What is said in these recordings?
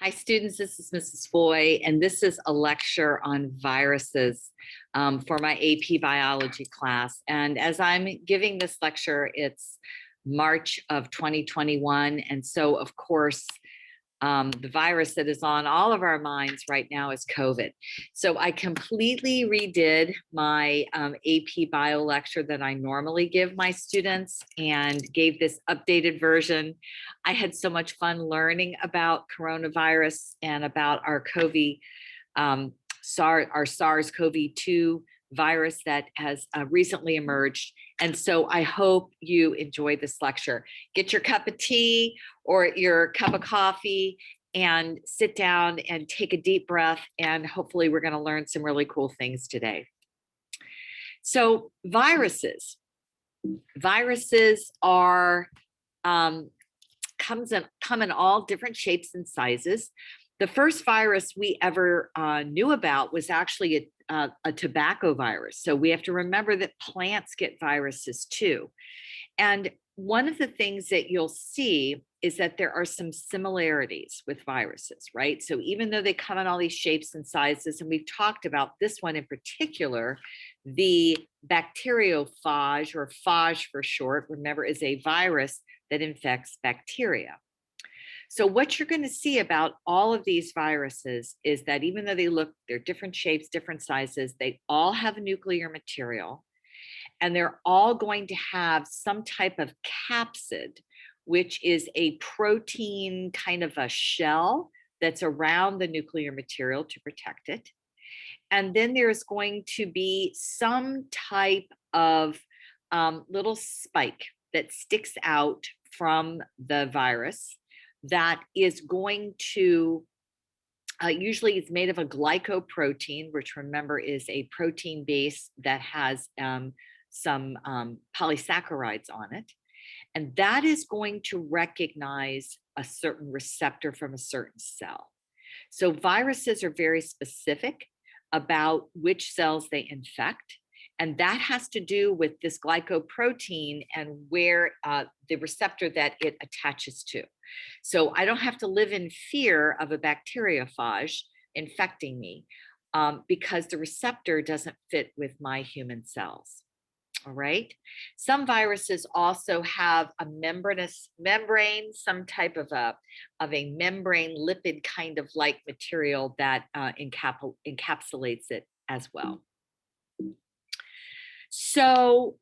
Hi, students. This is Mrs. Foy, and this is a lecture on viruses for my AP Biology class. And as I'm giving this lecture, it's March of 2021. And so, of course, the virus that is on all of our minds right now is COVID. So I completely redid my AP Bio lecture that I normally give my students and gave this updated version. I had so much fun learning about coronavirus and about our SARS-CoV-2 virus that has recently emerged. And so I hope you enjoy this lecture. Get your cup of tea or your cup of coffee and sit down and take a deep breath. And hopefully we're going to learn some really cool things today. So viruses are come in all different shapes and sizes. The first virus we ever knew about was actually a tobacco virus. So we have to remember that plants get viruses too. And one of the things that you'll see is that there are some similarities with viruses, right? So even though they come in all these shapes and sizes, and we've talked about this one in particular, the bacteriophage, or phage for short, remember, is a virus that infects bacteria. So what you're going to see about all of these viruses is that even though they're different shapes, different sizes, they all have nuclear material, and they're all going to have some type of capsid, which is a protein kind of a shell that's around the nuclear material to protect it. And then there's going to be some type of little spike that sticks out from the virus that is going to, usually it's made of a glycoprotein, which remember is a protein base that has some polysaccharides on it. And that is going to recognize a certain receptor from a certain cell. So viruses are very specific about which cells they infect. And that has to do with this glycoprotein and where the receptor that it attaches to. So I don't have to live in fear of a bacteriophage infecting me because the receptor doesn't fit with my human cells. All right. Some viruses also have a membranous membrane, some type of a membrane lipid kind of like material that encapsulates it as well. So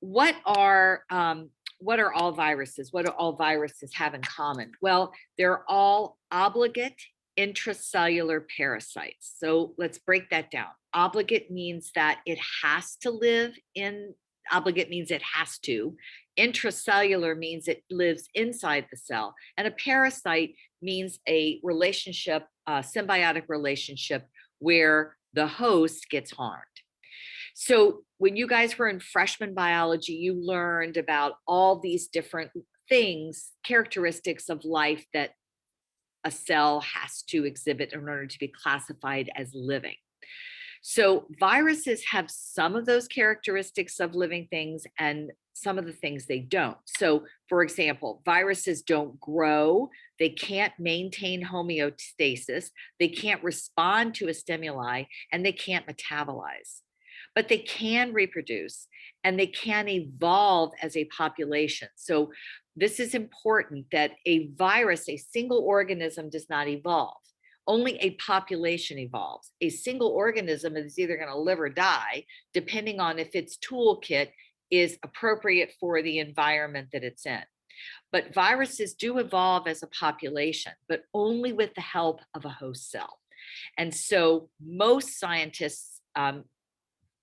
what are all viruses? What do all viruses have in common? Well, they're all obligate intracellular parasites. So let's break that down. Obligate means that it has to live in, obligate means it has to. Intracellular means it lives inside the cell. And a parasite means a relationship, a symbiotic relationship where the host gets harmed. So when you guys were in freshman biology, you learned about all these different things, characteristics of life that a cell has to exhibit in order to be classified as living. So viruses have some of those characteristics of living things and some of the things they don't. So for example, viruses don't grow, they can't maintain homeostasis, they can't respond to a stimuli, and they can't metabolize. But they can reproduce and they can evolve as a population. So this is important, that a virus, a single organism, does not evolve. Only a population evolves. A single organism is either going to live or die, depending on if its toolkit is appropriate for the environment that it's in. But viruses do evolve as a population, but only with the help of a host cell. And so most scientists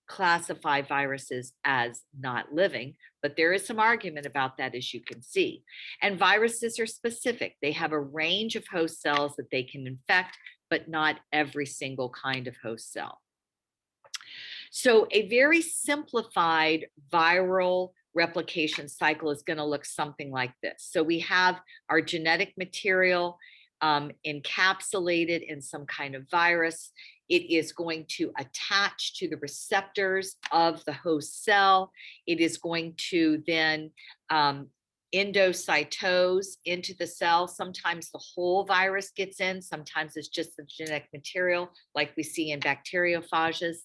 classify viruses as not living, but there is some argument about that, as you can see. And viruses are specific. They have a range of host cells that they can infect, but not every single kind of host cell. So a very simplified viral replication cycle is going to look something like this. So we have our genetic material encapsulated in some kind of virus. It is going to attach to the receptors of the host cell. It is going to then endocytose into the cell. Sometimes the whole virus gets in, sometimes it's just the genetic material, like we see in bacteriophages.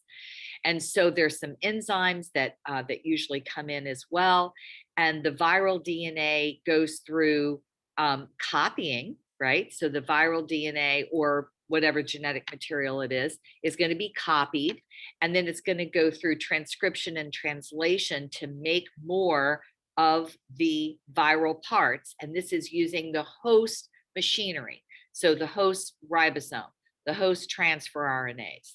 And so there's some enzymes that usually come in as well. And the viral DNA goes through copying, right? So the viral DNA, or whatever genetic material it is going to be copied. And then it's going to go through transcription and translation to make more of the viral parts. And this is using the host machinery. So the host ribosome, the host transfer RNAs,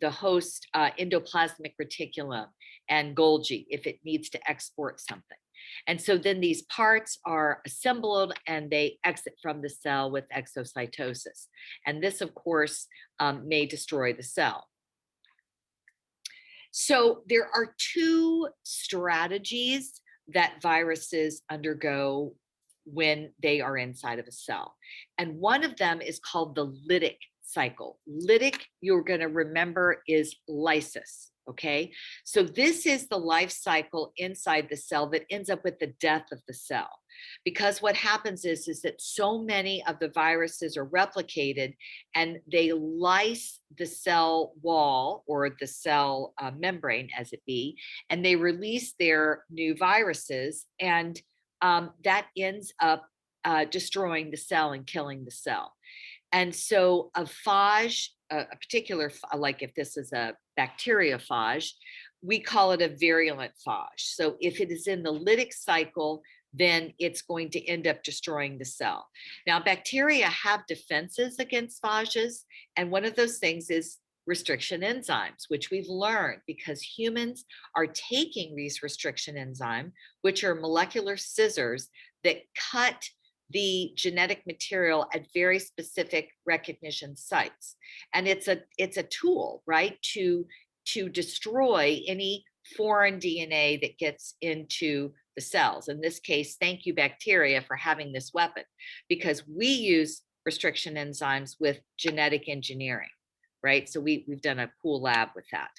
the host endoplasmic reticulum, and Golgi if it needs to export something. And so then these parts are assembled and they exit from the cell with exocytosis. And this, of course, may destroy the cell. So there are two strategies that viruses undergo when they are inside of a cell. And one of them is called the lytic cycle. Lytic, you're going to remember, is lysis. Okay, so this is the life cycle inside the cell that ends up with the death of the cell. Because what happens is that so many of the viruses are replicated and they lyse the cell wall, or the cell membrane as it be, and they release their new viruses, and that ends up destroying the cell and killing the cell. And so a phage, a particular, like if this is a bacteriophage, we call it a virulent phage. So if it is in the lytic cycle, then it's going to end up destroying the cell. Now, bacteria have defenses against phages, and one of those things is restriction enzymes, which we've learned because humans are taking these restriction enzymes, which are molecular scissors that cut the genetic material at very specific recognition sites. And it's a tool, right, to destroy any foreign DNA that gets into the cells. In this case, thank you, bacteria, for having this weapon, because we use restriction enzymes with genetic engineering, right? So we've done a cool lab with that.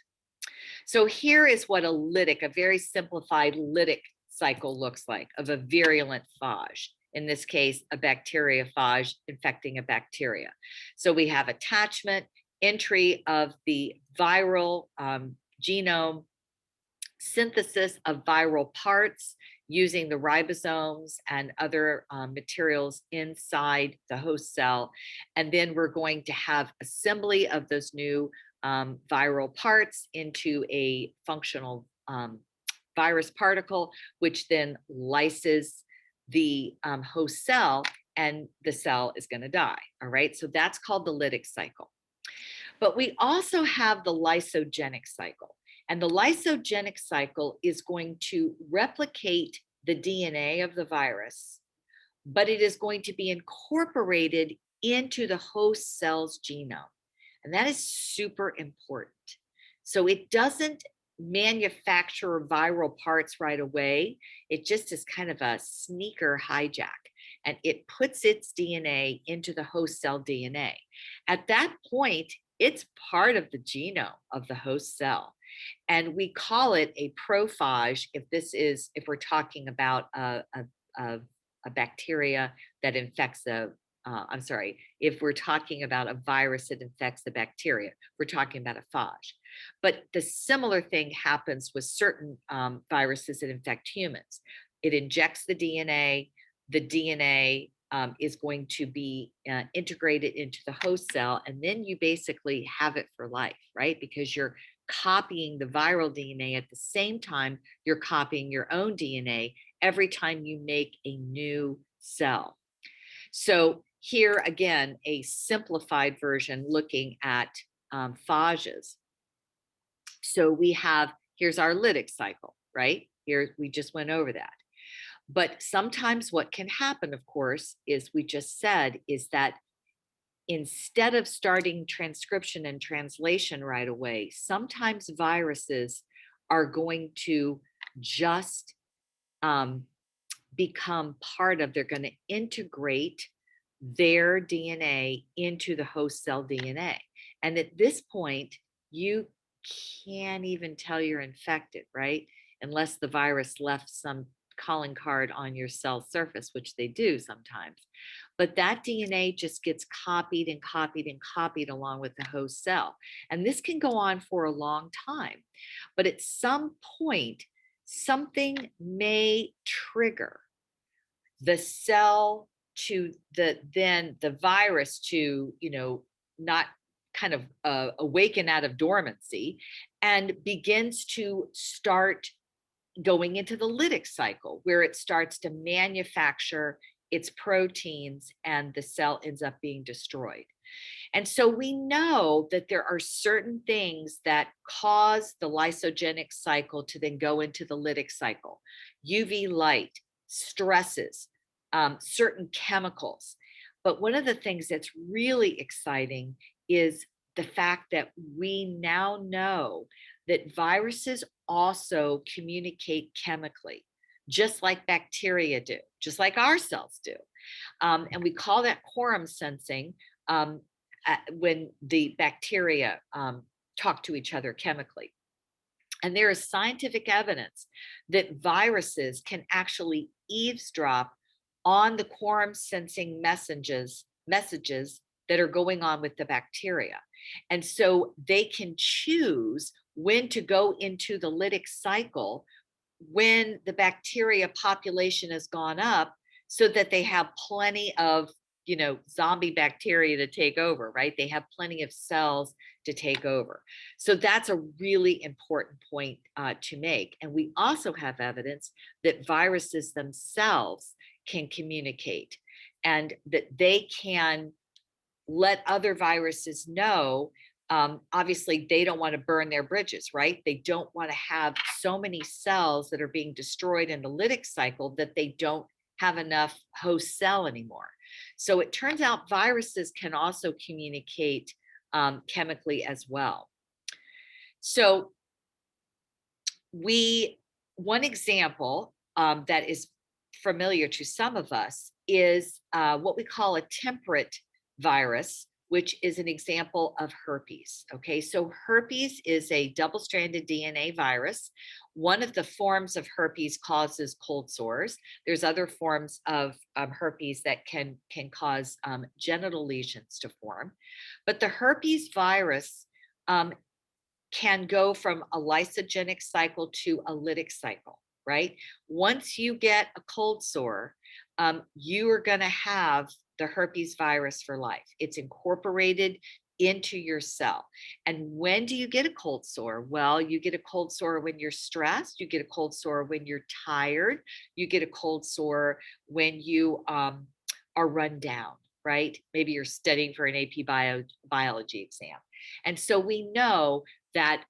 So here is what a very simplified lytic cycle looks like of a virulent phage. In this case, a bacteriophage infecting a bacteria. So we have attachment, entry of the viral genome, synthesis of viral parts using the ribosomes and other materials inside the host cell. And then we're going to have assembly of those new viral parts into a functional virus particle, which then lyses the host cell, and the cell is going to die. All right, so that's called the lytic cycle. But we also have the lysogenic cycle, and the lysogenic cycle is going to replicate the DNA of the virus, but it is going to be incorporated into the host cell's genome, and that is super important. So it doesn't manufacture viral parts right away. It just is kind of a sneaker hijack, and it puts its DNA into the host cell DNA. At that point, it's part of the genome of the host cell, and we call it a prophage if we're talking about a bacteria that infects if we're talking about a virus that infects the bacteria, we're talking about a phage. But the similar thing happens with certain viruses that infect humans. It injects the DNA is going to be integrated into the host cell, and then you basically have it for life, right? Because you're copying the viral DNA at the same time you're copying your own DNA every time you make a new cell. So here again, a simplified version looking at phages. So here's our lytic cycle, right? Here, we just went over that. But sometimes what can happen, of course, is we just said, is that instead of starting transcription and translation right away, sometimes viruses are going to just become they're going to integrate their DNA into the host cell DNA. And at this point, you can't even tell you're infected, right? Unless the virus left some calling card on your cell surface, which they do sometimes. But that DNA just gets copied and copied and copied along with the host cell. And this can go on for a long time. But at some point, something may trigger the cell to the virus to, not kind of awaken out of dormancy and begins to start going into the lytic cycle, where it starts to manufacture its proteins and the cell ends up being destroyed. And so we know that there are certain things that cause the lysogenic cycle to then go into the lytic cycle: UV light, stresses, certain chemicals. But one of the things that's really exciting is the fact that we now know that viruses also communicate chemically, just like bacteria do, just like our cells do. And we call that quorum sensing, when the bacteria talk to each other chemically. And there is scientific evidence that viruses can actually eavesdrop on the quorum sensing messages that are going on with the bacteria. And so they can choose when to go into the lytic cycle when the bacteria population has gone up, so that they have plenty of zombie bacteria to take over, right? They have plenty of cells to take over. So that's a really important point to make. And we also have evidence that viruses themselves can communicate, and that they can let other viruses know. Obviously, they don't want to burn their bridges, right? They don't want to have so many cells that are being destroyed in the lytic cycle that they don't have enough host cell anymore. So it turns out viruses can also communicate chemically as well. So one example that is familiar to some of us is what we call a temperate virus, which is an example of herpes. Okay, so herpes is a double-stranded DNA virus. One of the forms of herpes causes cold sores. There's other forms of herpes that can cause genital lesions to form. But the herpes virus can go from a lysogenic cycle to a lytic cycle, right? Once you get a cold sore, you are going to have the herpes virus for life. It's incorporated into your cell. And when do you get a cold sore? Well, you get a cold sore when you're stressed. You get a cold sore when you're tired. You get a cold sore when you are run down, right? Maybe you're studying for an AP biology exam. And so we know that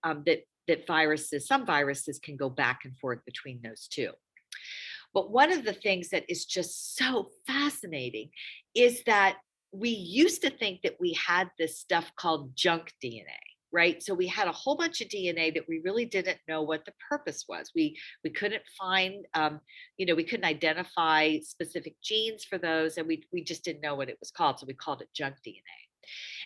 some viruses can go back and forth between those two. But one of the things that is just so fascinating is that we used to think that we had this stuff called junk DNA, right? So we had a whole bunch of DNA that we really didn't know what the purpose was. We couldn't find, we couldn't identify specific genes for those, and we just didn't know what it was called. So we called it junk DNA.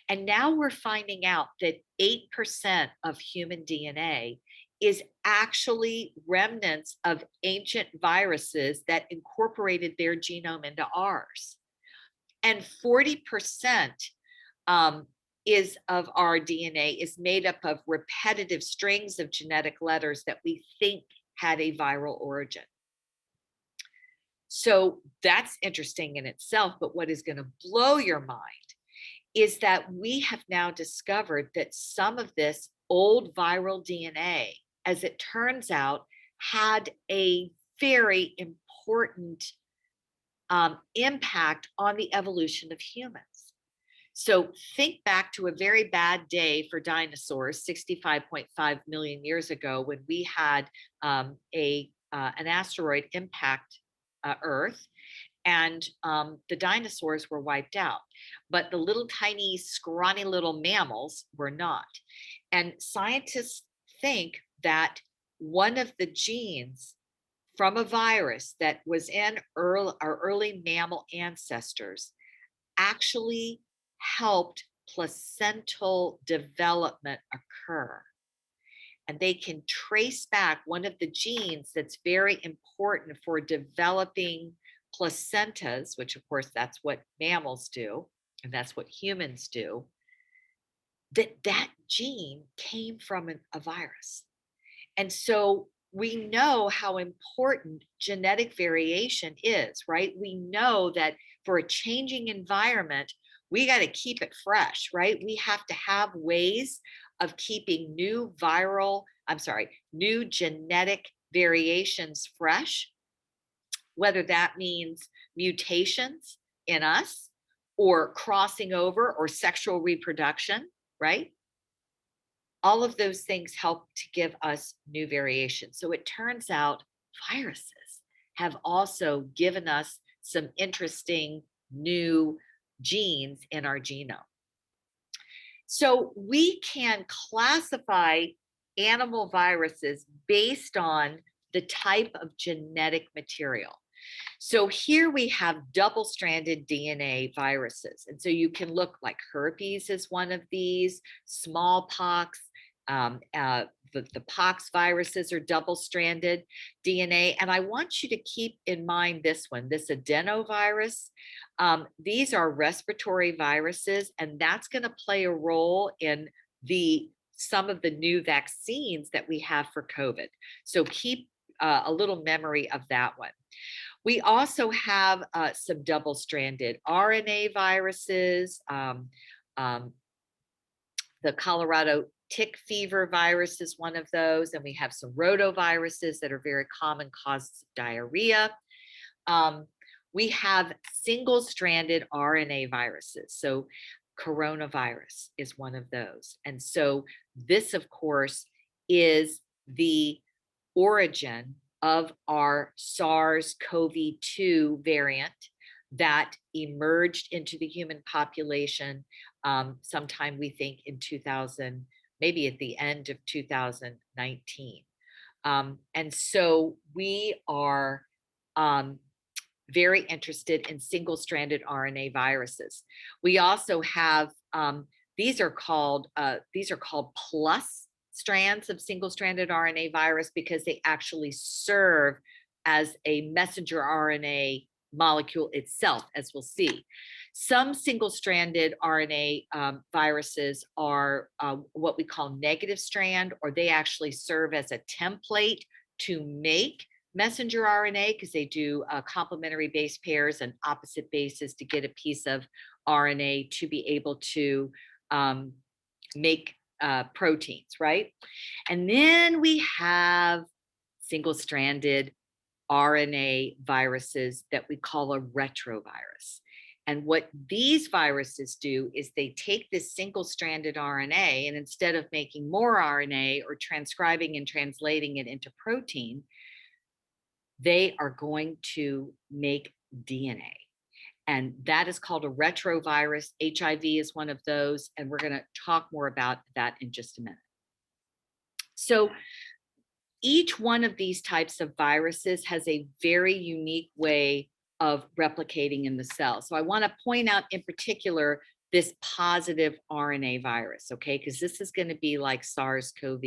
And now we're finding out that 8% of human DNA is actually remnants of ancient viruses that incorporated their genome into ours. And 40% is of our DNA is made up of repetitive strings of genetic letters that we think had a viral origin. So that's interesting in itself, but what is going to blow your mind is that we have now discovered that some of this old viral DNA, as it turns out, had a very important impact on the evolution of humans. So think back to a very bad day for dinosaurs 65.5 million years ago, when we had an asteroid impact Earth, and the dinosaurs were wiped out. But the little tiny, scrawny little mammals were not. And scientists think that one of the genes from a virus that was in our early mammal ancestors actually helped placental development occur. and they can trace back one of the genes that's very important for developing placentas, which of course that's what mammals do, and that's what humans do, that gene came from a virus. And so we know how important genetic variation is, right? We know that for a changing environment, we got to keep it fresh, right? We have to have ways of keeping new genetic variations fresh, whether that means mutations in us or crossing over or sexual reproduction, right? All of those things help to give us new variation. So it turns out viruses have also given us some interesting new genes in our genome. So we can classify animal viruses based on the type of genetic material. So here we have double-stranded DNA viruses. And so you can look like herpes is one of these, smallpox, the pox viruses are double-stranded DNA. And I want you to keep in mind this one, this adenovirus. These are respiratory viruses, and that's going to play a role in some of the new vaccines that we have for COVID. So keep a little memory of that one. We also have some double-stranded RNA viruses. The Colorado tick fever virus is one of those, and we have some rotaviruses that are very common causes of diarrhea. We have single-stranded RNA viruses. So coronavirus is one of those. And so this, of course, is the origin of our SARS-CoV-2 variant that emerged into the human population sometime, we think, in 2000, maybe at the end of 2019. And so we are very interested in single-stranded RNA viruses. We also have, these are called plus strands of single-stranded RNA virus because they actually serve as a messenger RNA molecule itself, as we'll see. Some single-stranded RNA viruses are what we call negative strand, or they actually serve as a template to make messenger RNA because they do complementary base pairs and opposite bases to get a piece of RNA to be able to make proteins, right? And then we have single-stranded RNA viruses that we call a retrovirus. And what these viruses do is they take this single-stranded RNA, and instead of making more RNA or transcribing and translating it into protein, they are going to make DNA. And that is called a retrovirus. HIV is one of those, and we're going to talk more about that in just a minute. So each one of these types of viruses has a very unique way of replicating in the cell. So I want to point out in particular this positive RNA virus, okay? Because this is going to be like SARS-CoV.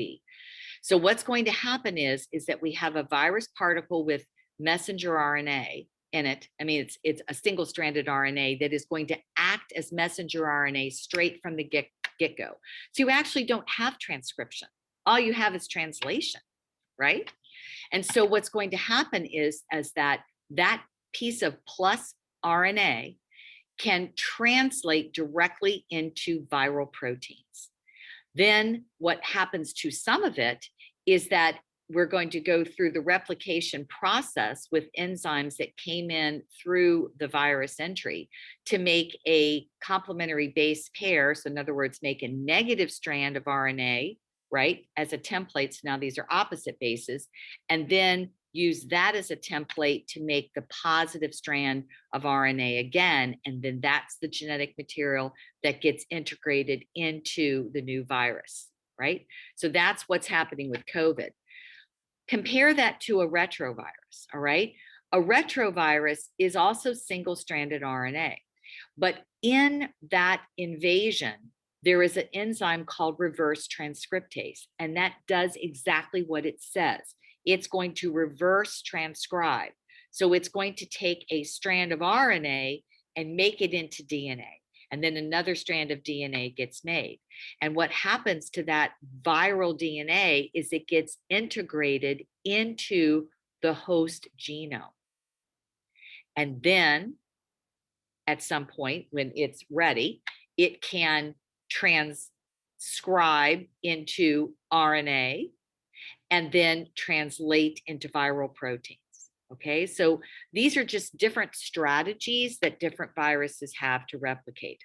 So what's going to happen is that we have a virus particle with messenger RNA in it. I mean, it's a single-stranded RNA that is going to act as messenger RNA straight from the get-go. So you actually don't have transcription. All you have is translation, right? And so what's going to happen is that piece of plus RNA can translate directly into viral proteins. Then what happens to some of it is that we're going to go through the replication process with enzymes that came in through the virus entry to make a complementary base pair. So in other words, make a negative strand of RNA, right, as a template. So now these are opposite bases, and then use that as a template to make the positive strand of RNA again. And then that's the genetic material that gets integrated into the new virus, right? So that's what's happening with COVID. Compare that to a retrovirus, all right? A retrovirus is also single-stranded RNA, but in that invasion, there is an enzyme called reverse transcriptase, and that does exactly what it says. It's going to reverse transcribe. So it's going to take a strand of RNA and make it into DNA. And then another strand of DNA gets made. And what happens to that viral DNA is it gets integrated into the host genome. And then at some point when it's ready, it can transcribe into RNA and then translate into viral proteins. Okay, so these are just different strategies that different viruses have to replicate.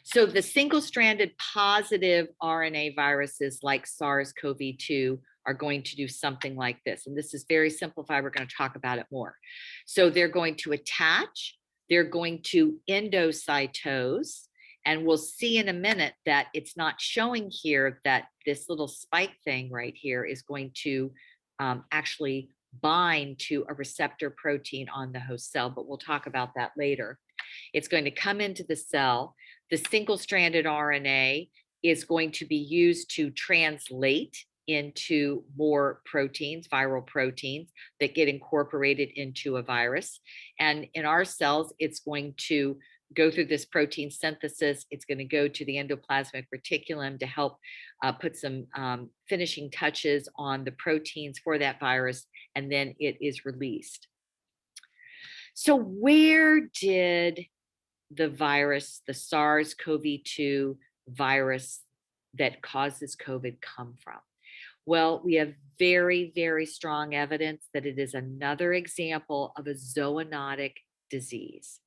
So the single-stranded positive RNA viruses like SARS-CoV-2 are going to do something like this. And this is very simplified. We're going to talk about it more. So they're going to attach, they're going to endocytose, and we'll see in a minute that it's not showing here that this little spike thing right here is going to actually bind to a receptor protein on the host cell, but we'll talk about that later. It's going to come into the cell. The single-stranded RNA is going to be used to translate into more proteins, viral proteins that get incorporated into a virus. And in our cells, it's going to go through this protein synthesis. It's going to go to the endoplasmic reticulum to help put some finishing touches on the proteins for that virus, and then it is released. So where did the virus, the SARS-CoV-2 virus that causes COVID come from? Well, we have very, very strong evidence that it is another example of a zoonotic disease.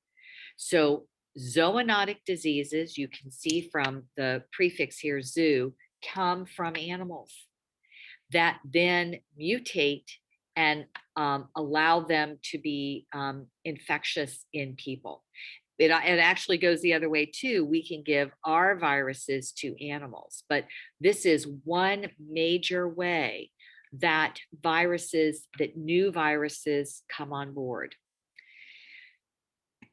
So zoonotic diseases, you can see from the prefix here, zoo, come from animals that then mutate and allow them to be infectious in people. It actually goes the other way too. We can give our viruses to animals, but this is one major way that new viruses come on board.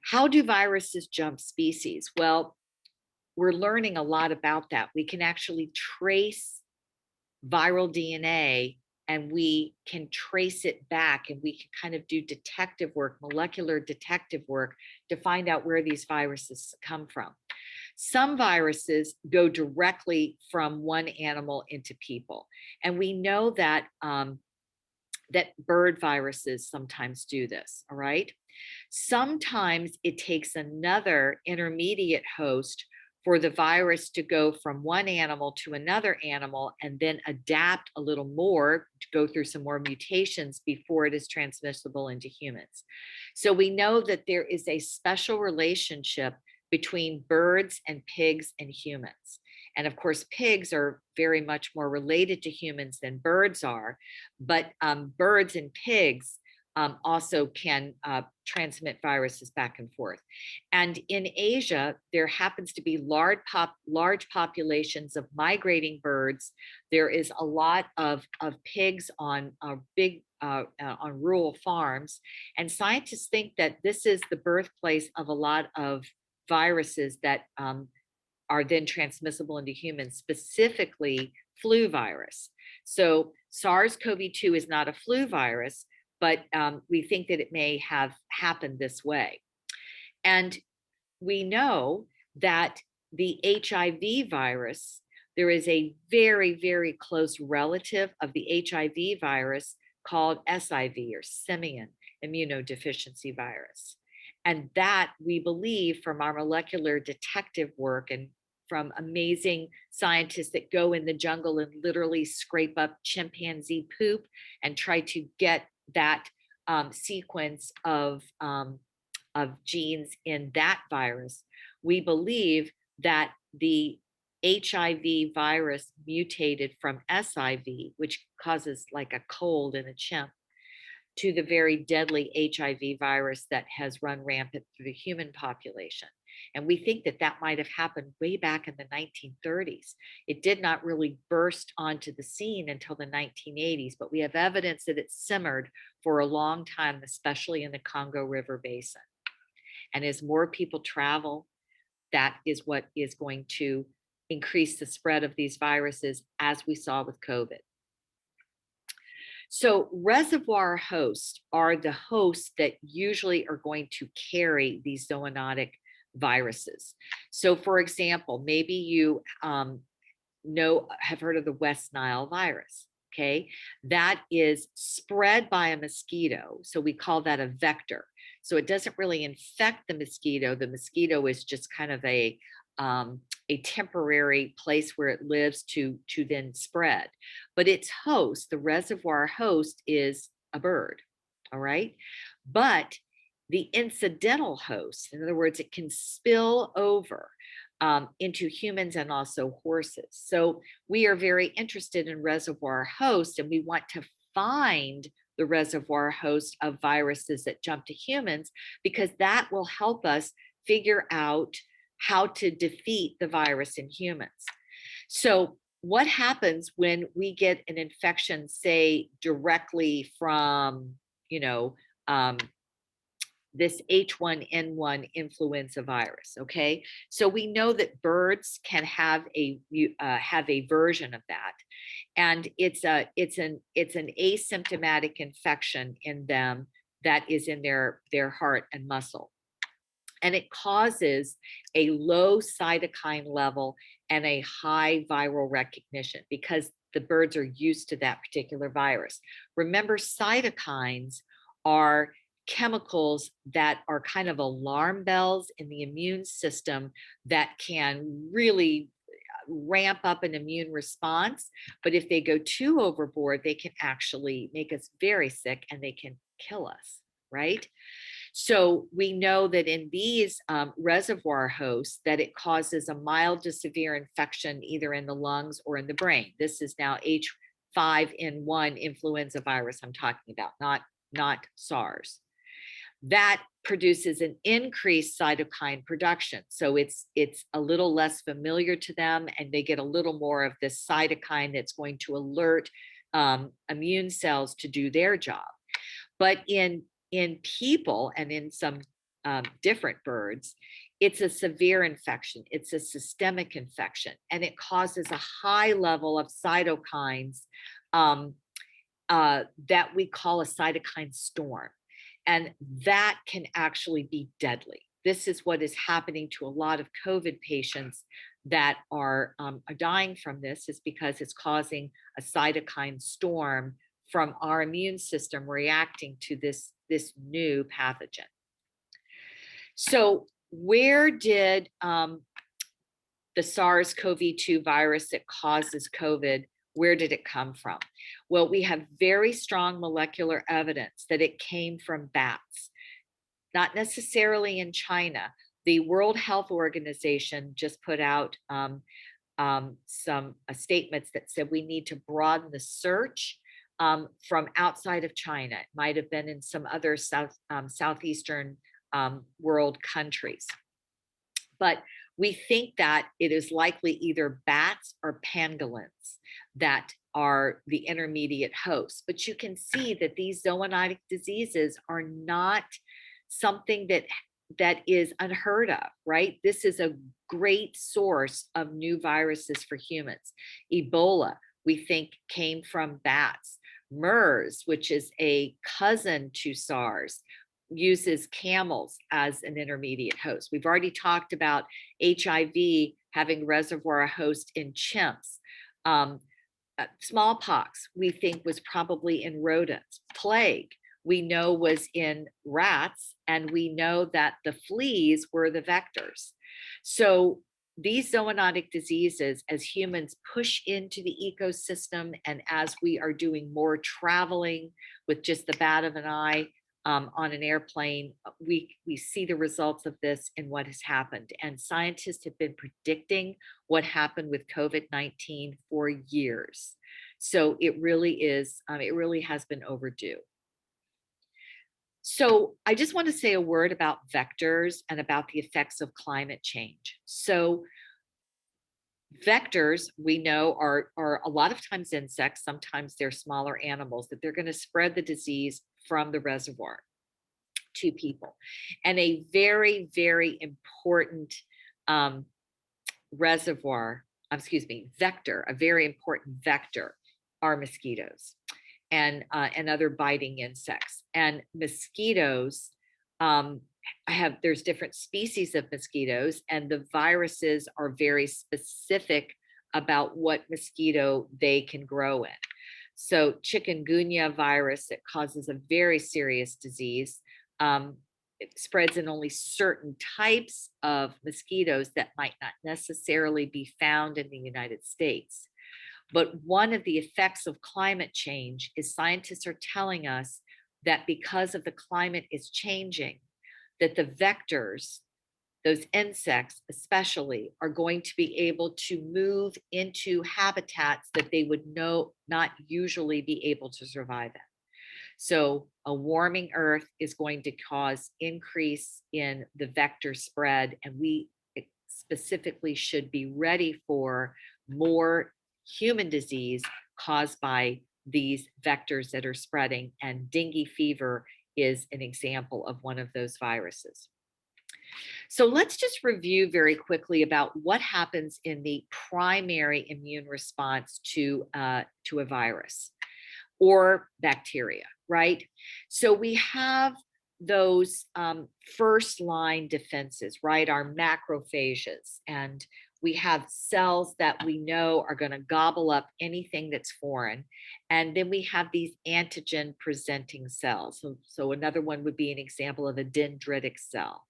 How do viruses jump species? Well, we're learning a lot about that. We can actually trace viral DNA and we can trace it back, and we can kind of do detective work, molecular detective work, to find out where these viruses come from. Some viruses go directly from one animal into people. And we know that, that bird viruses sometimes do this, all right? Sometimes it takes another intermediate host for the virus to go from one animal to another animal and then adapt a little more, to go through some more mutations before it is transmissible into humans. So we know that there is a special relationship between birds and pigs and humans. And of course, pigs are very much more related to humans than birds are, but birds and pigs also can transmit viruses back and forth. And in Asia, there happens to be large populations of migrating birds. There is a lot of pigs on on rural farms. And scientists think that this is the birthplace of a lot of viruses that are then transmissible into humans, specifically flu virus. So SARS-CoV-2 is not a flu virus, but we think that it may have happened this way. And we know that the HIV virus, there is a very, very close relative of the HIV virus called SIV, or simian immunodeficiency virus. And that, we believe from our molecular detective work and from amazing scientists that go in the jungle and literally scrape up chimpanzee poop and try to get that sequence of genes in that virus, we believe that the HIV virus mutated from SIV, which causes like a cold in a chimp, to the very deadly HIV virus that has run rampant through the human population. And we think that that might have happened way back in the 1930s. It did not really burst onto the scene until the 1980s, but we have evidence that it simmered for a long time, especially in the Congo River Basin. And as more people travel, that is what is going to increase the spread of these viruses, as we saw with COVID. So reservoir hosts are the hosts that usually are going to carry these zoonotic viruses. So for example, maybe you have heard of the West Nile virus. Okay, that is spread by a mosquito. So we call that a vector. So it doesn't really infect the mosquito. The mosquito is just kind of a temporary place where it lives to then spread. But its host, the reservoir host, is a bird. All right. But the incidental host, in other words, it can spill over into humans and also horses. So we are very interested in reservoir hosts, and we want to find the reservoir host of viruses that jump to humans, because that will help us figure out how to defeat the virus in humans. So what happens when we get an infection, say, directly from, this H1N1 influenza virus? Okay, so we know that birds can have a version of that, and it's an asymptomatic infection in them that is in their heart and muscle, and it causes a low cytokine level and a high viral recognition because the birds are used to that particular virus. Remember, cytokines are chemicals that are kind of alarm bells in the immune system that can really ramp up an immune response. But if they go too overboard, they can actually make us very sick and they can kill us, right? So we know that in these reservoir hosts that it causes a mild to severe infection either in the lungs or in the brain. This is now H5N1 influenza virus I'm talking about, not SARS. That produces an increased cytokine production. So it's a little less familiar to them, and they get a little more of this cytokine that's going to alert immune cells to do their job. But in people and in some different birds, it's a severe infection. It's a systemic infection, and it causes a high level of cytokines that we call a cytokine storm. And that can actually be deadly. This is what is happening to a lot of COVID patients that are dying from this, is because it's causing a cytokine storm from our immune system reacting to this new pathogen. So where did the SARS-CoV-2 virus that causes COVID, where did it come from? Well, we have very strong molecular evidence that it came from bats, not necessarily in China. The World Health Organization just put out some statements that said we need to broaden the search from outside of China. It might have been in some other southeastern world countries. But we think that it is likely either bats or pangolins that are the intermediate hosts. But you can see that these zoonotic diseases are not something that is unheard of, right? This is a great source of new viruses for humans. Ebola, we think, came from bats. MERS, which is a cousin to SARS, uses camels as an intermediate host. We've already talked about HIV having reservoir host in chimps. Smallpox, we think, was probably in rodents. Plague, we know, was in rats, and we know that the fleas were the vectors. So these zoonotic diseases, as humans push into the ecosystem, and as we are doing more traveling with just the bat of an eye on an airplane, we see the results of this in what has happened. And scientists have been predicting what happened with COVID-19 for years. So it really has been overdue. So I just want to say a word about vectors and about the effects of climate change. So vectors, we know, are a lot of times insects, sometimes they're smaller animals, that they're going to spread the disease from the reservoir to people. And a very, very important vector, a very important vector, are mosquitoes and other biting insects. And mosquitoes there's different species of mosquitoes, and the viruses are very specific about what mosquito they can grow in. So chikungunya virus, it causes a very serious disease. It spreads in only certain types of mosquitoes that might not necessarily be found in the United States. But one of the effects of climate change is scientists are telling us that because of the climate is changing, that the vectors, those insects especially, are going to be able to move into habitats that they would not usually be able to survive in. So a warming Earth is going to cause increase in the vector spread, and we specifically should be ready for more human disease caused by these vectors that are spreading, and dengue fever is an example of one of those viruses. So let's just review very quickly about what happens in the primary immune response to a virus or bacteria, right? So we have those first line defenses, right? Our macrophages, and we have cells that we know are going to gobble up anything that's foreign. And then we have these antigen presenting cells. So another one would be an example of a dendritic cell.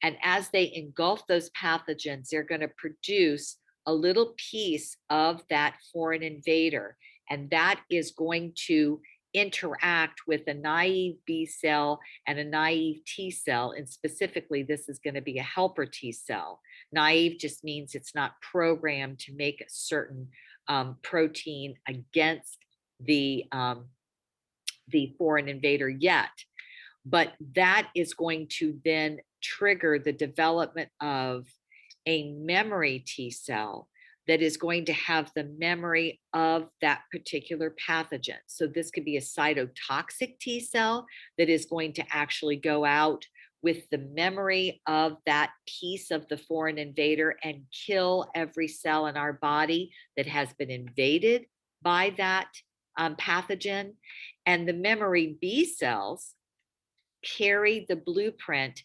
And as they engulf those pathogens, they're going to produce a little piece of that foreign invader. And that is going to interact with a naive B cell and a naive T cell. And specifically, this is going to be a helper T cell. Naive just means it's not programmed to make a certain protein against the foreign invader yet. But that is going to then trigger the development of a memory T cell that is going to have the memory of that particular pathogen. So this could be a cytotoxic T cell that is going to actually go out with the memory of that piece of the foreign invader and kill every cell in our body that has been invaded by that pathogen. And the memory B cells carry the blueprint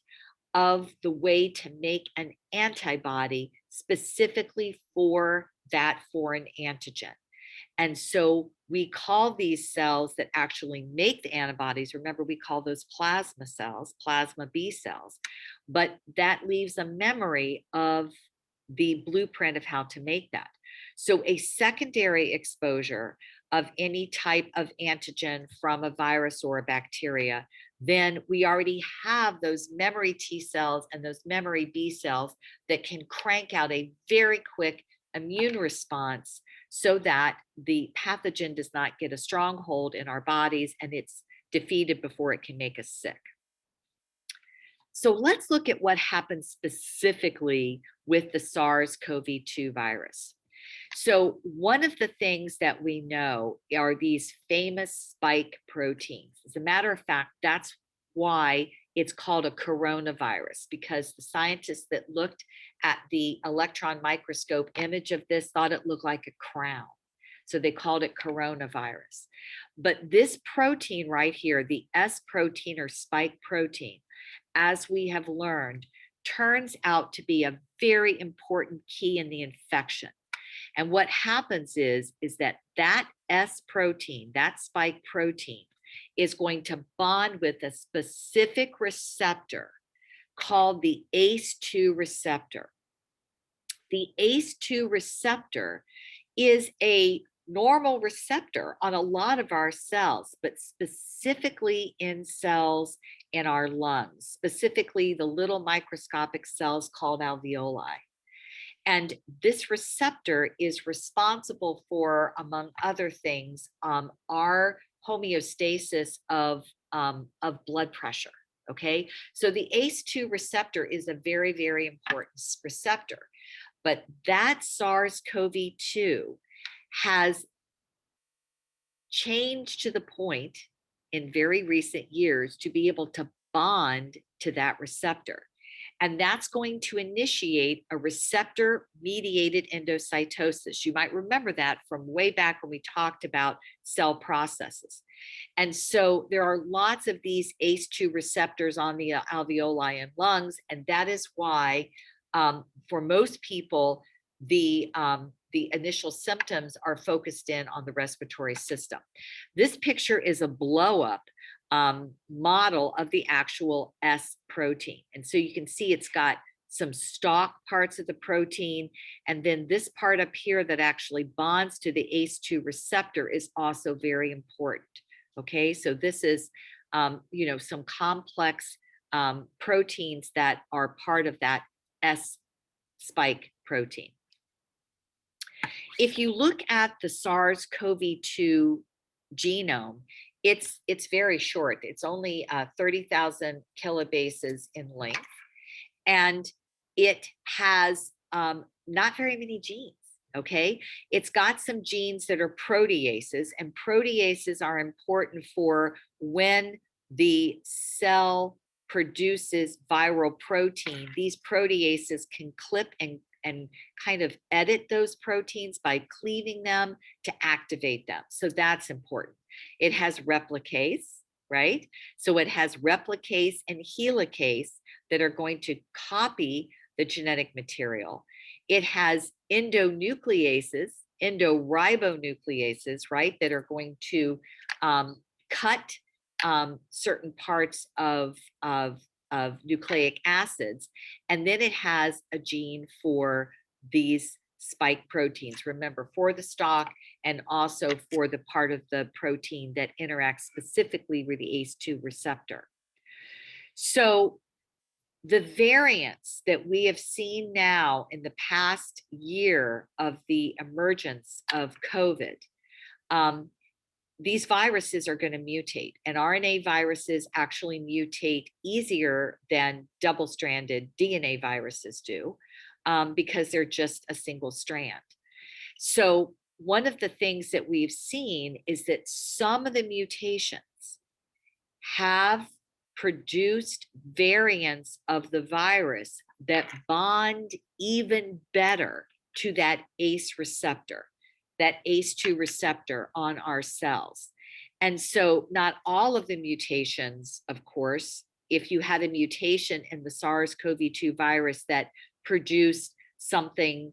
of the way to make an antibody specifically for that foreign antigen. And so we call these cells that actually make the antibodies, remember we call those plasma cells, plasma B cells, but that leaves a memory of the blueprint of how to make that. So a secondary exposure of any type of antigen from a virus or a bacteria, then we already have those memory T cells and those memory B cells that can crank out a very quick immune response so that the pathogen does not get a stronghold in our bodies and it's defeated before it can make us sick. So let's look at what happens specifically with the SARS-CoV-2 virus. So one of the things that we know are these famous spike proteins. As a matter of fact, that's why it's called a coronavirus, because the scientists that looked at the electron microscope image of this thought it looked like a crown. So they called it coronavirus. But this protein right here, the S protein or spike protein, as we have learned, turns out to be a very important key in the infection. And what happens is that S protein, that spike protein, is going to bond with a specific receptor called the Ace2 receptor. The Ace2 receptor is a normal receptor on a lot of our cells, but specifically in cells in our lungs, specifically the little microscopic cells called alveoli. And this receptor is responsible for, among other things, our homeostasis of blood pressure. Okay, so the ACE2 receptor is a very, very important receptor. But that SARS-CoV-2 has changed to the point in very recent years to be able to bond to that receptor. And that's going to initiate a receptor-mediated endocytosis. You might remember that from way back when we talked about cell processes. And so there are lots of these ACE2 receptors on the alveoli and lungs, and that is why for most people, the initial symptoms are focused in on the respiratory system. This picture is a blow-up model of the actual S protein. And so you can see it's got some stalk parts of the protein. And then this part up here that actually bonds to the ACE2 receptor is also very important. Okay, so this is, some complex proteins that are part of that S spike protein. If you look at the SARS-CoV-2 genome, it's very short. It's only 30,000 kilobases in length, and it has not very many genes. Okay, it's got some genes that are proteases, and proteases are important for when the cell produces viral protein. These proteases can clip and kind of edit those proteins by cleaving them to activate them. So that's important. It has replicase, right? So it has replicase and helicase that are going to copy the genetic material. It has endonucleases, endoribonucleases, right, that are going to cut certain parts of nucleic acids. And then it has a gene for these spike proteins, remember, for the stalk and also for the part of the protein that interacts specifically with the ACE2 receptor. So the variants that we have seen now in the past year of the emergence of COVID, these viruses are going to mutate, and RNA viruses actually mutate easier than double-stranded DNA viruses do because they're just a single strand. So one of the things that we've seen is that some of the mutations have produced variants of the virus that bond even better to that ACE receptor, that ACE2 receptor on our cells. And so not all of the mutations, of course, if you had a mutation in the SARS-CoV-2 virus that produced something,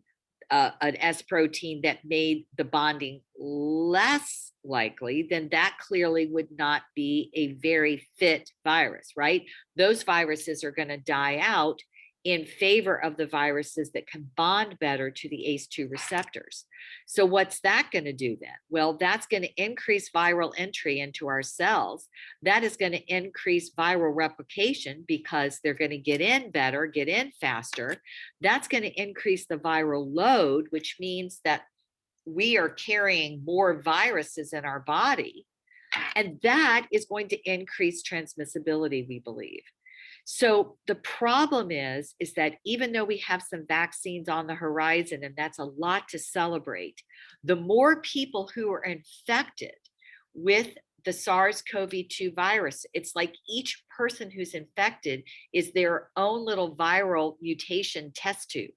an S protein that made the bonding less likely, then that clearly would not be a very fit virus, right? Those viruses are going to die out in favor of the viruses that can bond better to the ACE2 receptors. So what's that going to do then? Well, that's going to increase viral entry into our cells. That is going to increase viral replication because they're going to get in better, get in faster. That's going to increase the viral load, which means that we are carrying more viruses in our body. And that is going to increase transmissibility, we believe. So the problem is that even though we have some vaccines on the horizon, and that's a lot to celebrate, the more people who are infected with the SARS-CoV-2 virus, it's like each person who's infected is their own little viral mutation test tube,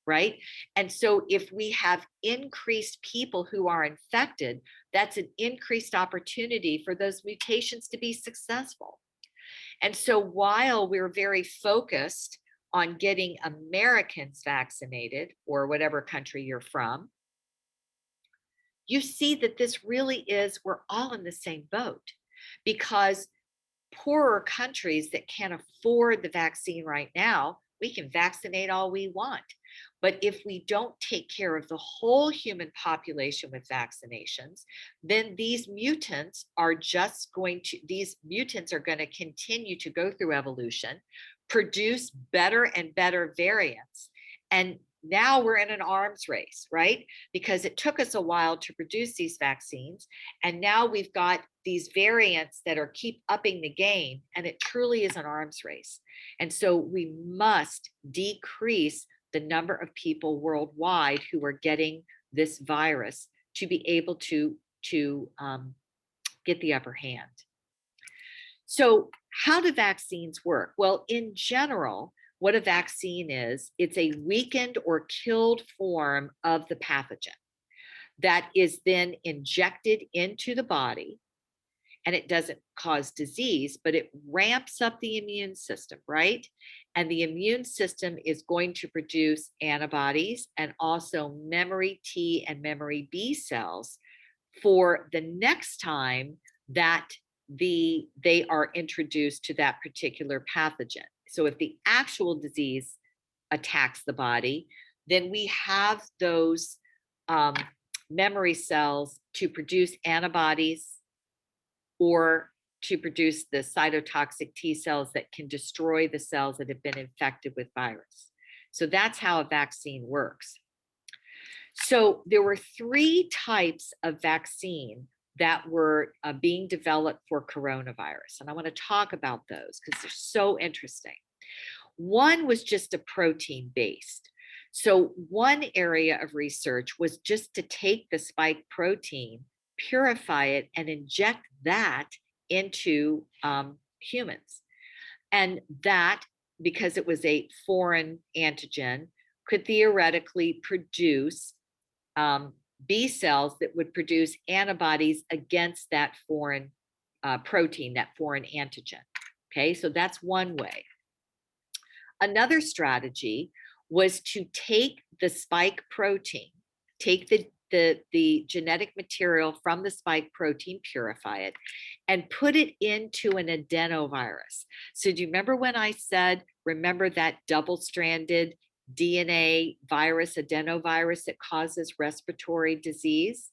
right? And so if we have increased people who are infected, that's an increased opportunity for those mutations to be successful. And so while we're very focused on getting Americans vaccinated, or whatever country you're from, you see that this really is, we're all in the same boat, because poorer countries that can't afford the vaccine right now, we can vaccinate all we want. But if we don't take care of the whole human population with vaccinations, then these mutants are going to continue to go through evolution, produce better and better variants. And now we're in an arms race, right? Because it took us a while to produce these vaccines. And now we've got these variants that keep upping the game, and it truly is an arms race. And so we must decrease the number of people worldwide who are getting this virus to be able to get the upper hand. So how do vaccines work? Well, in general, what a vaccine is, it's a weakened or killed form of the pathogen that is then injected into the body. And it doesn't cause disease, but it ramps up the immune system, right? And the immune system is going to produce antibodies and also memory T and memory B cells for the next time that they are introduced to that particular pathogen. So if the actual disease attacks the body, then we have those memory cells to produce antibodies or to produce the cytotoxic T cells that can destroy the cells that have been infected with virus. So that's how a vaccine works. So there were 3 types of vaccine that were being developed for coronavirus. And I want to talk about those because they're so interesting. One was just a protein based. So one area of research was just to take the spike protein, purify it, and inject that into humans. And that, because it was a foreign antigen, could theoretically produce B cells that would produce antibodies against that foreign protein, that foreign antigen. Okay, so that's one way. Another strategy was to take the spike protein, take the genetic material from the spike protein, purify it, and put it into an adenovirus. So do you remember when I said, remember that double-stranded DNA virus, adenovirus that causes respiratory disease?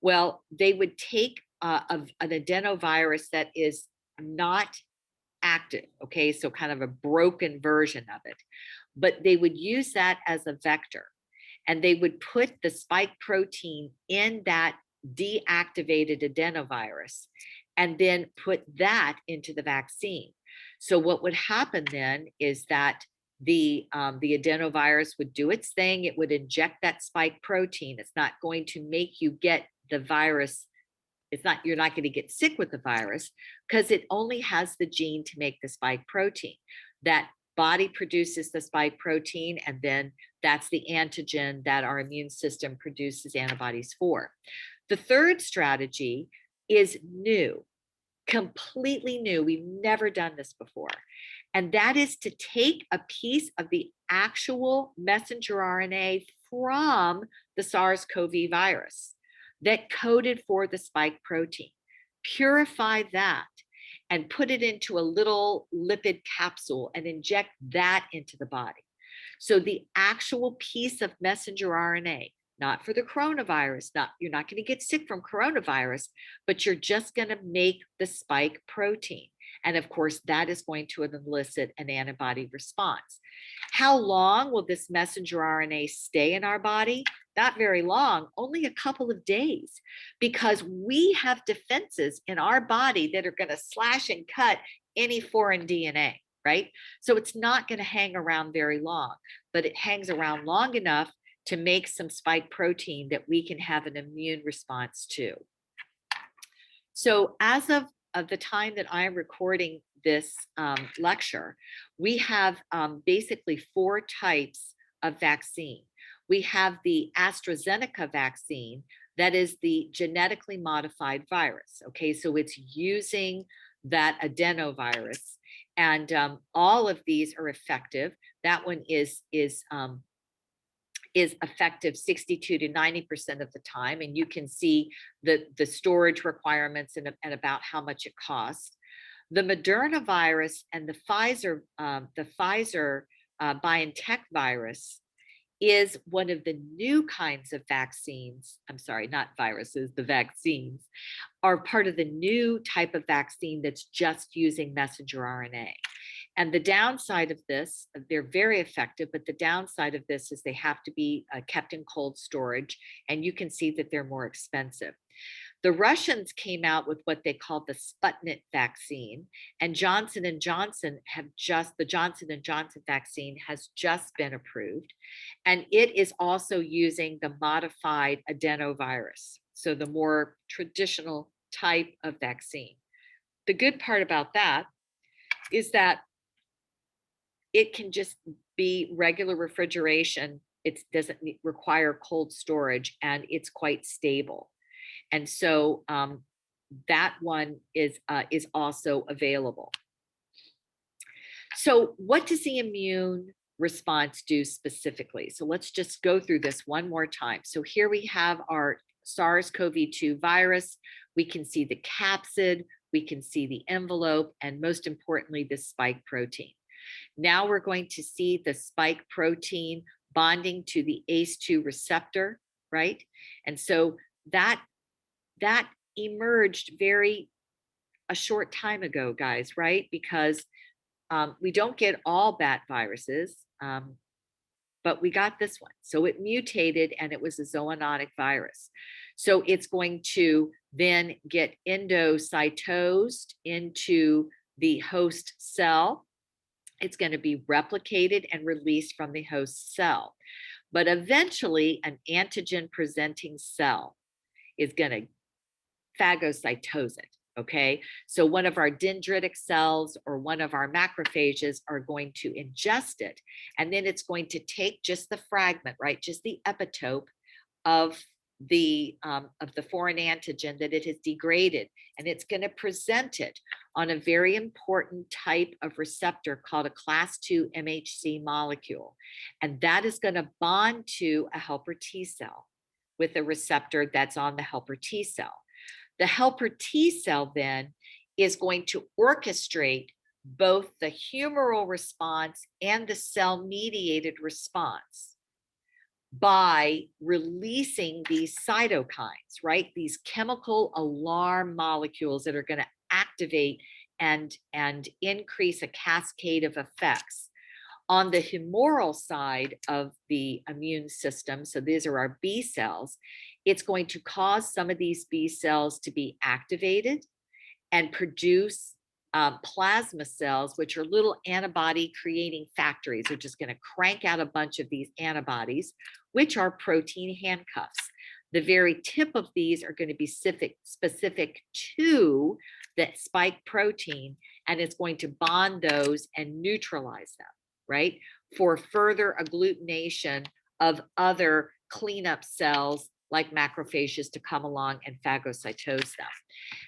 Well, they would take an adenovirus that is not active, okay, so kind of a broken version of it, but they would use that as a vector, and they would put the spike protein in that deactivated adenovirus and then put that into the vaccine. So what would happen then is that the adenovirus would do its thing. It would inject that spike protein. It's not going to make you get the virus. You're not going to get sick with the virus because it only has the gene to make the spike protein. That body produces the spike protein, and then that's the antigen that our immune system produces antibodies for. The third strategy is new, completely new. We've never done this before. And that is to take a piece of the actual messenger RNA from the SARS-CoV virus that coded for the spike protein, purify that, and put it into a little lipid capsule and inject that into the body. So the actual piece of messenger RNA, not for the coronavirus, you're not going to get sick from coronavirus, but you're just going to make the spike protein. And of course, that is going to elicit an antibody response. How long will this messenger RNA stay in our body? Not very long, only a couple of days, because we have defenses in our body that are going to slash and cut any foreign DNA, right? So it's not going to hang around very long, but it hangs around long enough to make some spike protein that we can have an immune response to. So as of the time that I'm recording this lecture, we have basically 4 types of vaccine. We have the Astrazeneca vaccine, that is the genetically modified virus. Okay, so it's using that adenovirus, and all of these are effective. That one is effective 62 to 90% of the time, and you can see the storage requirements and about how much it costs. The Moderna virus and the Pfizer BioNTech virus is one of the new kinds of vaccines. I'm sorry, not viruses, the vaccines are part of the new type of vaccine that's just using messenger RNA. And the downside of this, they're very effective, but the downside of this is they have to be kept in cold storage, and you can see that they're more expensive. The Russians came out with what they call the Sputnik vaccine, and Johnson & Johnson the Johnson & Johnson vaccine has just been approved, and it is also using the modified adenovirus, so the more traditional type of vaccine. The good part about that is that it can just be regular refrigeration. It doesn't require cold storage, and it's quite stable. And so that one is also available. So what does the immune response do specifically? So let's just go through this one more time. So here we have our SARS-CoV-2 virus. We can see the capsid, we can see the envelope, and most importantly, the spike protein. Now we're going to see the spike protein bonding to the Ace2 receptor, right? And so that emerged a short time ago, guys, right? Because we don't get all bat viruses, but we got this one. So it mutated and it was a zoonotic virus. So it's going to then get endocytosed into the host cell. It's going to be replicated and released from the host cell. But eventually, an antigen presenting cell is going to phagocytose it. Okay, so one of our dendritic cells or one of our macrophages are going to ingest it, and then it's going to take just the fragment, right, just the epitope of the foreign antigen that it has degraded, and it's going to present it on a very important type of receptor called a class 2 MHC molecule, and that is going to bond to a helper T cell with a receptor that's on the helper T cell. The helper T cell then is going to orchestrate both the humoral response and the cell-mediated response by releasing these cytokines, right? These chemical alarm molecules that are going to activate and increase a cascade of effects. On the humoral side of the immune system, so these are our B cells, it's going to cause some of these B cells to be activated and produce plasma cells, which are little antibody creating factories. They're just going to crank out a bunch of these antibodies, which are protein handcuffs. The very tip of these are going to be specific to the spike protein, and it's going to bond those and neutralize them, right, for further agglutination of other cleanup cells like macrophages to come along and phagocytose them.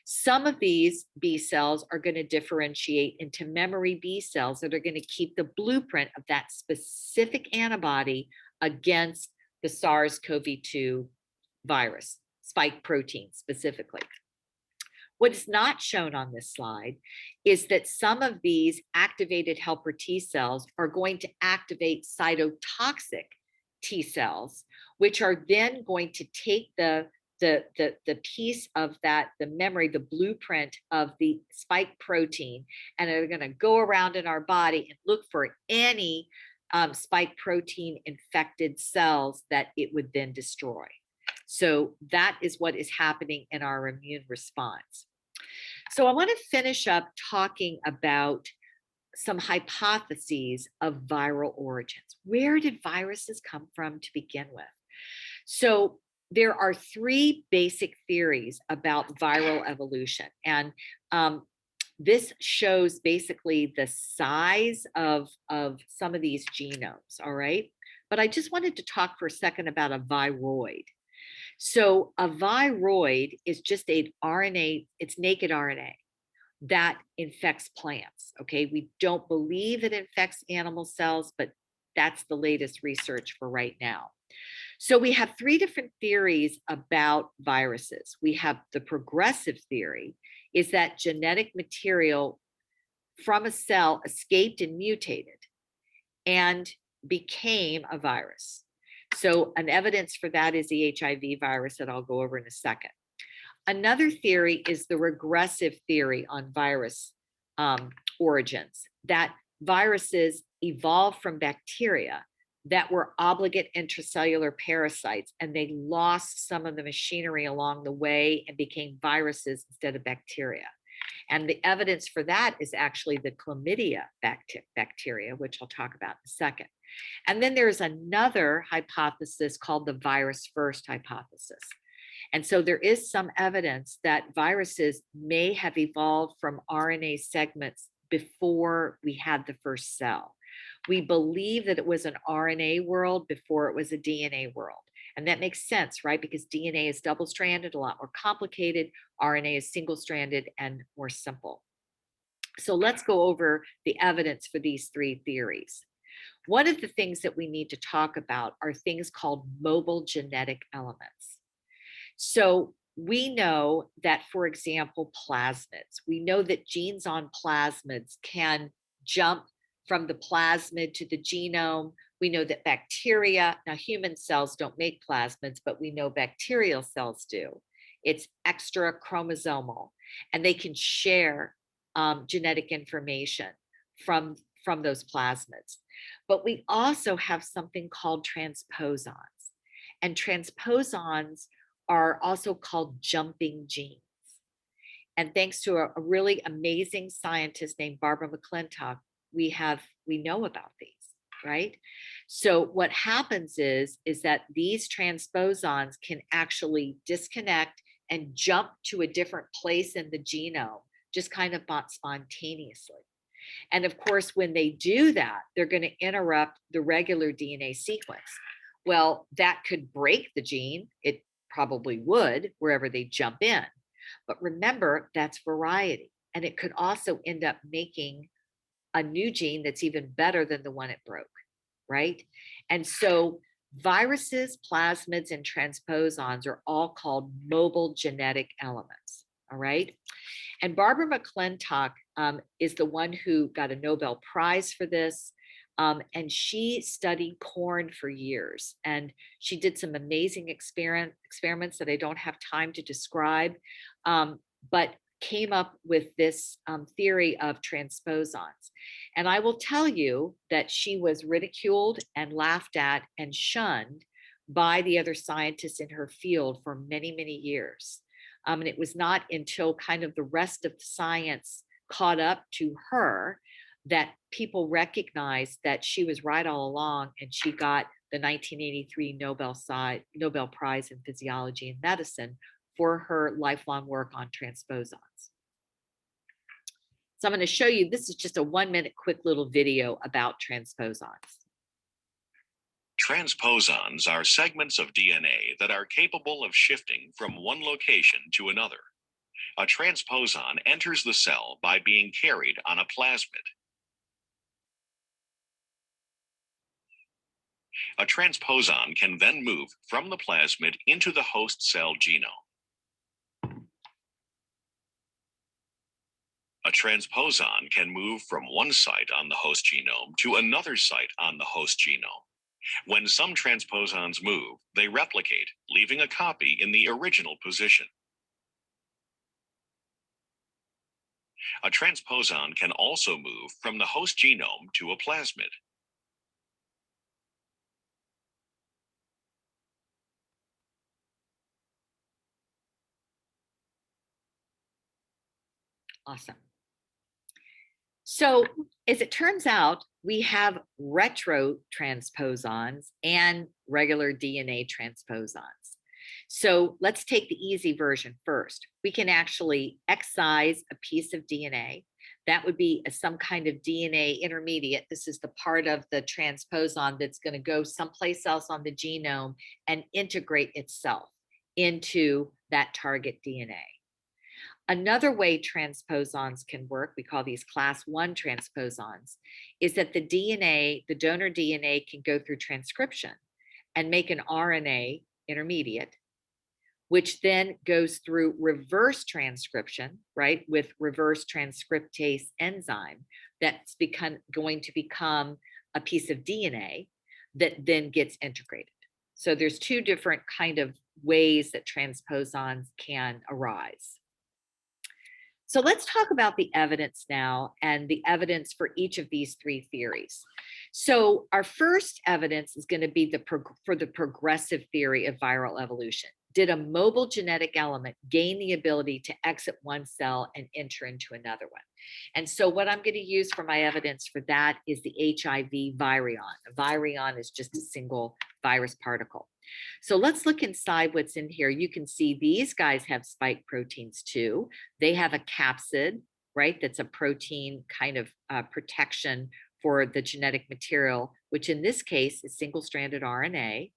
Some of these B cells are going to differentiate into memory B cells that are going to keep the blueprint of that specific antibody against the SARS-CoV-2 virus, spike protein specifically. What is not shown on this slide is that some of these activated helper T cells are going to activate cytotoxic T cells, which are then going to take the piece of that, the memory, the blueprint of the spike protein, and they're going to go around in our body and look for any spike protein infected cells that it would then destroy. So that is what is happening in our immune response. So I want to finish up talking about some hypotheses of viral origins. Where did viruses come from to begin with? So there are three basic theories about viral evolution. And this shows basically the size of some of these genomes, all right? But I just wanted to talk for a second about a viroid. So a viroid is just a RNA, it's naked RNA that infects plants, okay? We don't believe it infects animal cells, but that's the latest research for right now. So we have three different theories about viruses. We have the progressive theory, is that genetic material from a cell escaped and mutated and became a virus. So an evidence for that is the HIV virus that I'll go over in a second. Another theory is the regressive theory on virus origins, that viruses evolved from bacteria that were obligate intracellular parasites, and they lost some of the machinery along the way and became viruses instead of bacteria. And the evidence for that is actually the chlamydia bacteria, which I'll talk about in a second. And then there's another hypothesis called the virus first hypothesis. And so there is some evidence that viruses may have evolved from RNA segments before we had the first cell. We believe that it was an RNA world before it was a DNA world. And that makes sense, right? Because DNA is double-stranded, a lot more complicated. RNA is single-stranded and more simple. So let's go over the evidence for these three theories. One of the things that we need to talk about are things called mobile genetic elements. So we know that, for example, plasmids, we know that genes on plasmids can jump from the plasmid to the genome. We know that bacteria, now human cells don't make plasmids, but we know bacterial cells do. It's extra chromosomal, and they can share genetic information from those plasmids. But we also have something called transposons, and transposons are also called jumping genes. And thanks to a really amazing scientist named Barbara McClintock, we know about these, right? So what happens is that these transposons can actually disconnect and jump to a different place in the genome, just kind of spontaneously. And of course, when they do that, they're going to interrupt the regular DNA sequence. Well, that could break the gene. It probably would wherever they jump in. But remember, that's variety. And it could also end up making a new gene that's even better than the one it broke, right? And so viruses, plasmids, and transposons are all called mobile genetic elements, all right? And Barbara McClintock is the one who got a Nobel Prize for this. And she studied corn for years. And she did some amazing experiments that I don't have time to describe, but came up with this theory of transposons. And I will tell you that she was ridiculed and laughed at and shunned by the other scientists in her field for many, many years. And it was not until kind of the rest of the science caught up to her that people recognized that she was right all along, and she got the 1983 Nobel Prize in Physiology and Medicine for her lifelong work on transposons. So I'm going to show you, this is just a 1-minute quick little video about transposons. Transposons are segments of DNA that are capable of shifting from one location to another. A transposon enters the cell by being carried on a plasmid. A transposon can then move from the plasmid into the host cell genome. A transposon can move from one site on the host genome to another site on the host genome. When some transposons move, they replicate, leaving a copy in the original position. A transposon can also move from the host genome to a plasmid. Awesome. So as it turns out, we have retrotransposons and regular DNA transposons. So let's take the easy version first. We can actually excise a piece of DNA. That would be some kind of DNA intermediate. This is the part of the transposon that's going to go someplace else on the genome and integrate itself into that target DNA. Another way transposons can work, we call these class 1 transposons, is that the DNA, the donor DNA, can go through transcription and make an RNA intermediate, which then goes through reverse transcription, right, with reverse transcriptase enzyme that's going to become a piece of DNA that then gets integrated. So there's two different kind of ways that transposons can arise. So let's talk about the evidence now, and the evidence for each of these three theories. So our first evidence is going to be for the progressive theory of viral evolution. Did a mobile genetic element gain the ability to exit one cell and enter into another one? And so what I'm going to use for my evidence for that is the Hiv Virion. A virion is just a single virus particle. So let's look inside what's in here. You can see these guys have spike proteins too. They have a capsid, right? That's a protein kind of protection for the genetic material, which in this case is single-stranded RNA,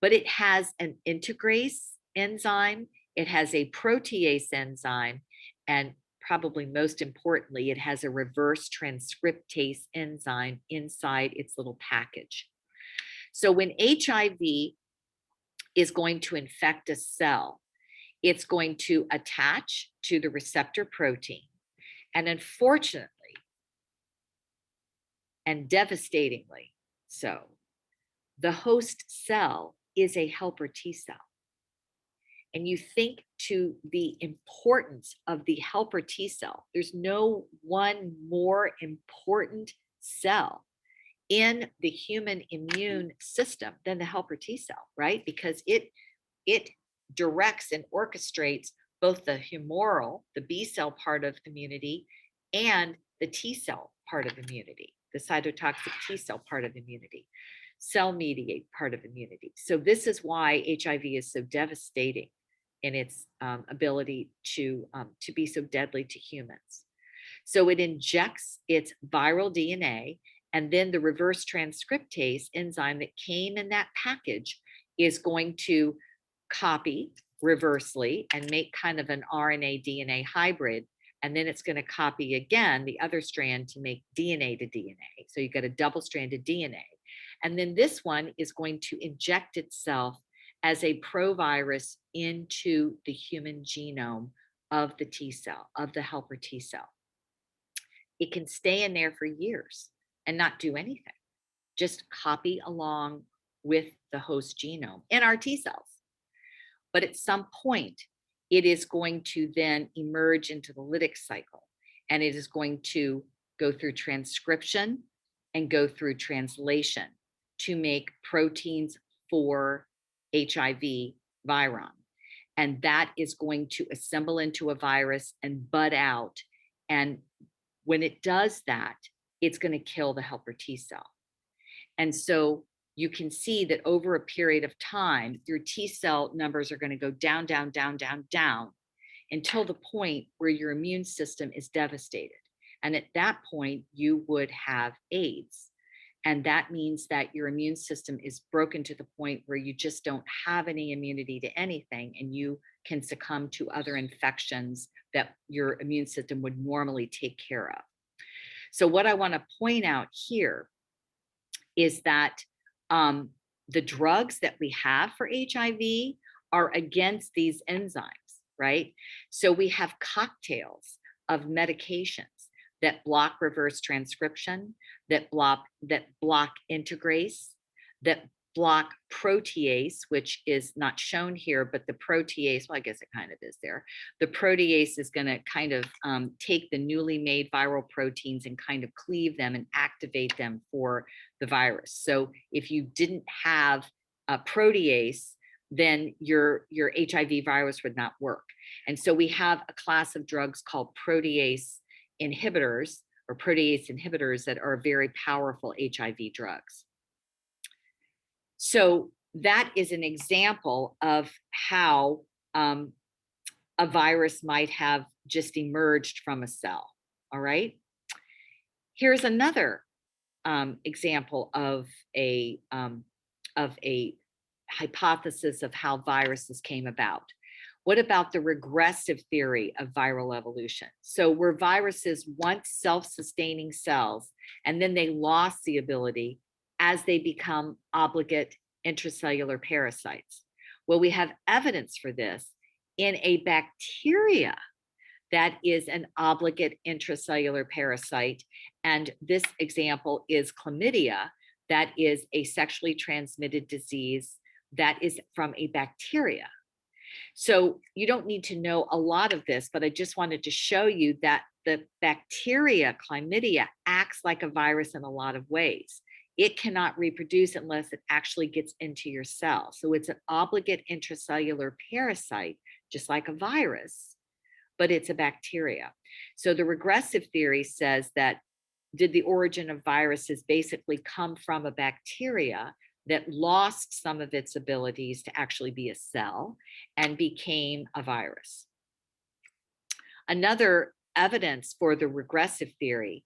but it has an integrase enzyme, it has a protease enzyme, and probably most importantly, it has a reverse transcriptase enzyme inside its little package. So when HIV is going to infect a cell, it's going to attach to the receptor protein. And unfortunately, and devastatingly so, the host cell is a helper T cell. And you think to the importance of the helper T cell, there's no one more important cell in the human immune system than the helper T cell, right? Because it directs and orchestrates both the humoral, the B cell part of immunity, and the T cell part of immunity, the cytotoxic T cell part of immunity, cell mediate part of immunity. So this is why HIV is so devastating in its ability to be so deadly to humans. So it injects its viral DNA, and then the reverse transcriptase enzyme that came in that package is going to copy reversely and make kind of an RNA DNA hybrid. And then it's going to copy again the other strand to make DNA to DNA. So you get a double-stranded DNA. And then this one is going to inject itself as a provirus into the human genome of the T cell, of the helper T cell. It can stay in there for years and not do anything, just copy along with the host genome in our T cells. But at some point, it is going to then emerge into the lytic cycle, and it is going to go through transcription and go through translation to make proteins for HIV virion. And that is going to assemble into a virus and bud out. And when it does that, it's going to kill the helper T cell. And so you can see that over a period of time, your T cell numbers are going to go down, down, down, down, down until the point where your immune system is devastated. And at that point, you would have AIDS. And that means that your immune system is broken to the point where you just don't have any immunity to anything, and you can succumb to other infections that your immune system would normally take care of. So what I want to point out here is that the drugs that we have for HIV are against these enzymes, right? So we have cocktails of medications that block reverse transcription, that block integrase, that block protease, which is not shown here, but the protease, well, I guess it kind of is there. The protease is going to kind of take the newly made viral proteins and kind of cleave them and activate them for the virus. So if you didn't have a protease, then your HIV virus would not work. And so we have a class of drugs called protease inhibitors or protease inhibitors that are very powerful HIV drugs. So that is an example of how a virus might have just emerged from a cell. All right. Here's another example of a hypothesis of how viruses came about. What about the regressive theory of viral evolution? So were viruses once self-sustaining cells, and then they lost the ability as they become obligate intracellular parasites? Well, we have evidence for this in a bacteria that is an obligate intracellular parasite. And this example is chlamydia, that is a sexually transmitted disease that is from a bacteria. So you don't need to know a lot of this, but I just wanted to show you that the bacteria, chlamydia, acts like a virus in a lot of ways. It cannot reproduce unless it actually gets into your cell. So it's an obligate intracellular parasite, just like a virus, but it's a bacteria. So the regressive theory says that did the origin of viruses basically come from a bacteria that lost some of its abilities to actually be a cell and became a virus? Another evidence for the regressive theory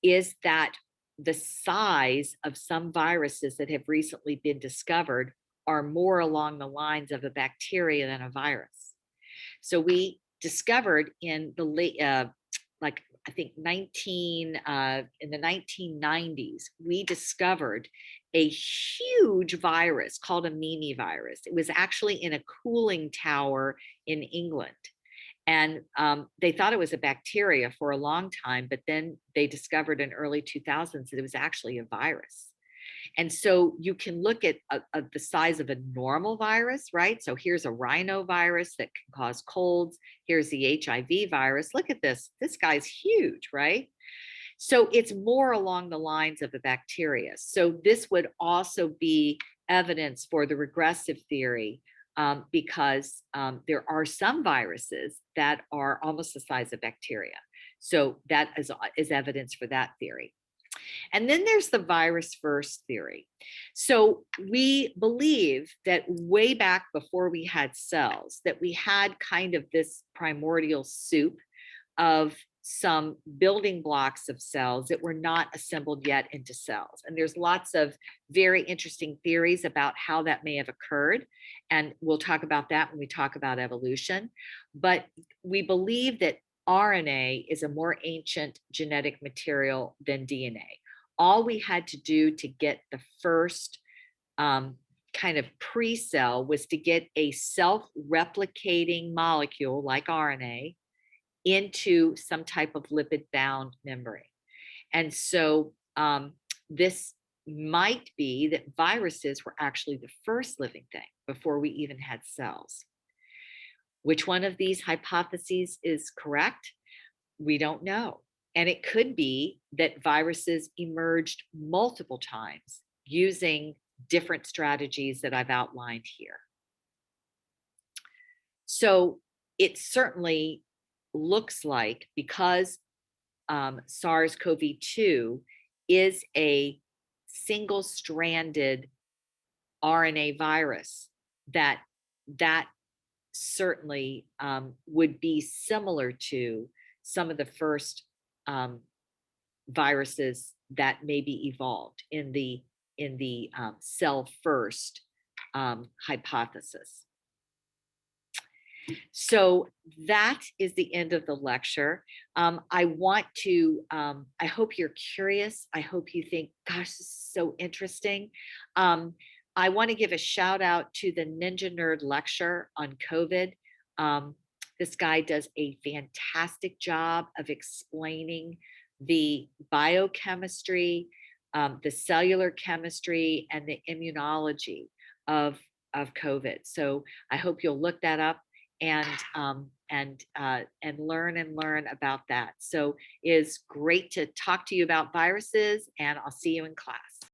is that the size of some viruses that have recently been discovered are more along the lines of a bacteria than a virus. So we discovered in the late, like I think in the 1990s, we discovered a huge virus called a Mimi virus. It was actually in a cooling tower in England. And they thought it was a bacteria for a long time, but then they discovered in early 2000s that it was actually a virus. And so you can look at the size of a normal virus, right? So here's a rhino virus that can cause colds. Here's the HIV virus. Look at this. This guy's huge, right? So it's more along the lines of a bacteria. So this would also be evidence for the regressive theory, because there are some viruses that are almost the size of bacteria. So that is evidence for that theory. And then there's the virus first theory. So we believe that way back before we had cells, that we had kind of this primordial soup of some building blocks of cells that were not assembled yet into cells. And there's lots of very interesting theories about how that may have occurred. And we'll talk about that when we talk about evolution. But we believe that RNA is a more ancient genetic material than DNA. All we had to do to get the first kind of pre-cell was to get a self-replicating molecule like RNA into some type of lipid-bound membrane. And so this might be that viruses were actually the first living thing before we even had cells. Which one of these hypotheses is correct? We don't know. And it could be that viruses emerged multiple times using different strategies that I've outlined here. So it certainly looks like, because SARS-CoV-2 is a single-stranded RNA virus, that certainly would be similar to some of the first viruses that maybe evolved in the cell first hypothesis. So that is the end of the lecture. I hope you're curious. I hope you think, gosh, this is so interesting. I want to give a shout out to the Ninja Nerd lecture on COVID. This guy does a fantastic job of explaining the biochemistry, the cellular chemistry, and the immunology of COVID. So I hope you'll look that up and learn about that. So it is great to talk to you about viruses, and I'll see you in class.